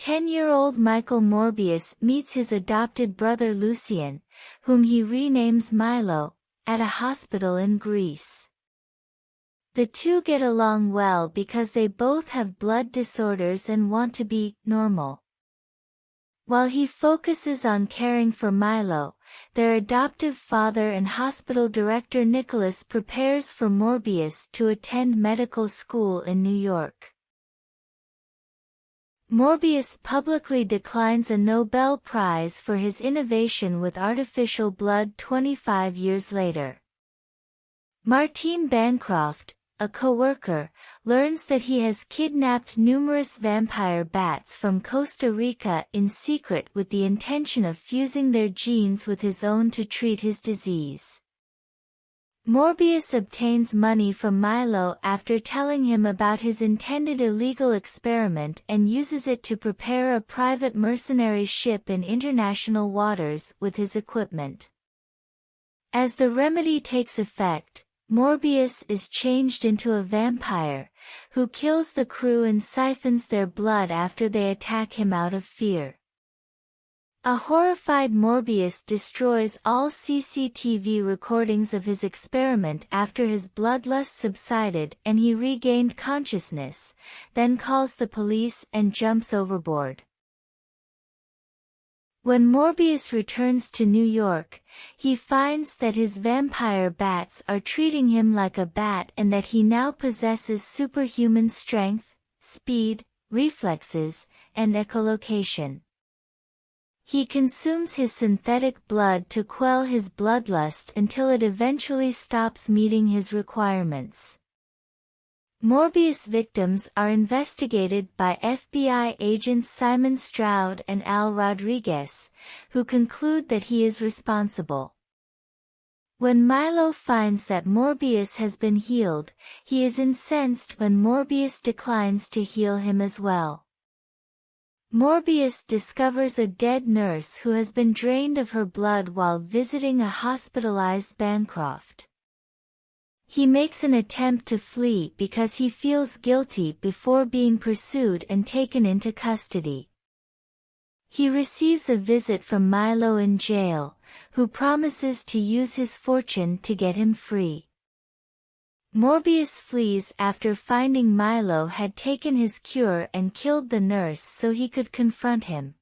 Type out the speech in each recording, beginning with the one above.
10-year-old Michael Morbius meets his adopted brother Lucien, whom he renames Milo, at a hospital in Greece. The two get along well because they both have blood disorders and want to be normal. While he focuses on caring for Milo, their adoptive father and hospital director Nicholas prepares for Morbius to attend medical school in New York. Morbius publicly declines a Nobel Prize for his innovation with artificial blood 25 years later. Martine Bancroft, a co-worker, learns that he has kidnapped numerous vampire bats from Costa Rica in secret with the intention of fusing their genes with his own to treat his disease. Morbius obtains money from Milo after telling him about his intended illegal experiment and uses it to prepare a private mercenary ship in international waters with his equipment. As the remedy takes effect, Morbius is changed into a vampire, who kills the crew and siphons their blood after they attack him out of fear. A horrified Morbius destroys all CCTV recordings of his experiment after his bloodlust subsided and he regained consciousness, then calls the police and jumps overboard. When Morbius returns to New York, he finds that his vampire bats are treating him like a bat and that he now possesses superhuman strength, speed, reflexes, and echolocation. He consumes his synthetic blood to quell his bloodlust until it eventually stops meeting his requirements. Morbius victims are investigated by FBI agents Simon Stroud and Al Rodriguez, who conclude that he is responsible. When Milo finds that Morbius has been healed, he is incensed when Morbius declines to heal him as well. Morbius discovers a dead nurse who has been drained of her blood while visiting a hospitalized Bancroft. He makes an attempt to flee because he feels guilty before being pursued and taken into custody. He receives a visit from Milo in jail, who promises to use his fortune to get him free. Morbius flees after finding Milo had taken his cure and killed the nurse so he could confront him.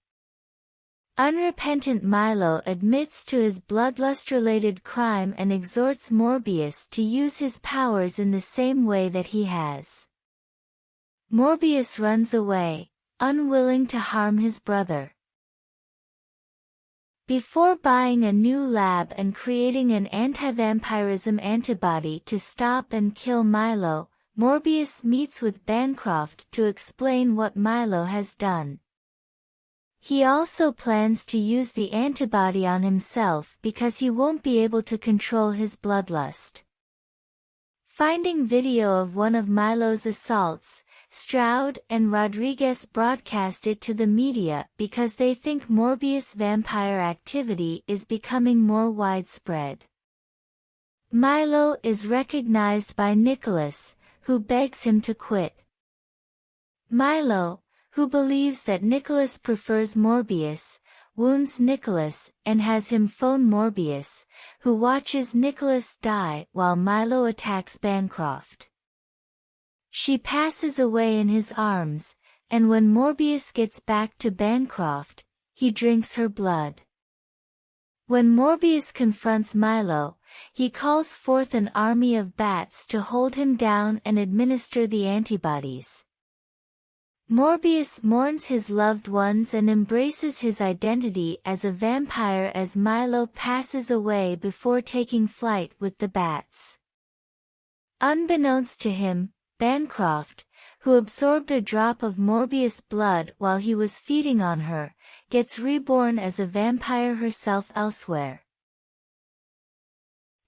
Unrepentant Milo admits to his bloodlust-related crime and exhorts Morbius to use his powers in the same way that he has. Morbius runs away, unwilling to harm his brother. Before buying a new lab and creating an anti-vampirism antibody to stop and kill Milo, Morbius meets with Bancroft to explain what Milo has done. He also plans to use the antibody on himself because he won't be able to control his bloodlust. Finding video of one of Milo's assaults, Stroud and Rodriguez broadcast it to the media because they think Morbius' vampire activity is becoming more widespread. Milo is recognized by Nicholas, who begs him to quit. Milo, who believes that Nicholas prefers Morbius, wounds Nicholas and has him phone Morbius, who watches Nicholas die while Milo attacks Bancroft. She passes away in his arms, and when Morbius gets back to Bancroft, he drinks her blood. When Morbius confronts Milo, he calls forth an army of bats to hold him down and administer the antibodies. Morbius mourns his loved ones and embraces his identity as a vampire as Milo passes away before taking flight with the bats. Unbeknownst to him, Bancroft, who absorbed a drop of Morbius' blood while he was feeding on her, gets reborn as a vampire herself elsewhere.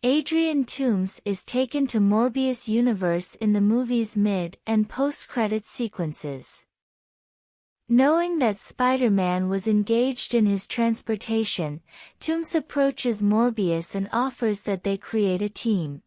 Adrian Toomes is taken to Morbius' universe in the movie's mid- and post-credit sequences. Knowing that Spider-Man was engaged in his transportation, Toomes approaches Morbius and offers that they create a team.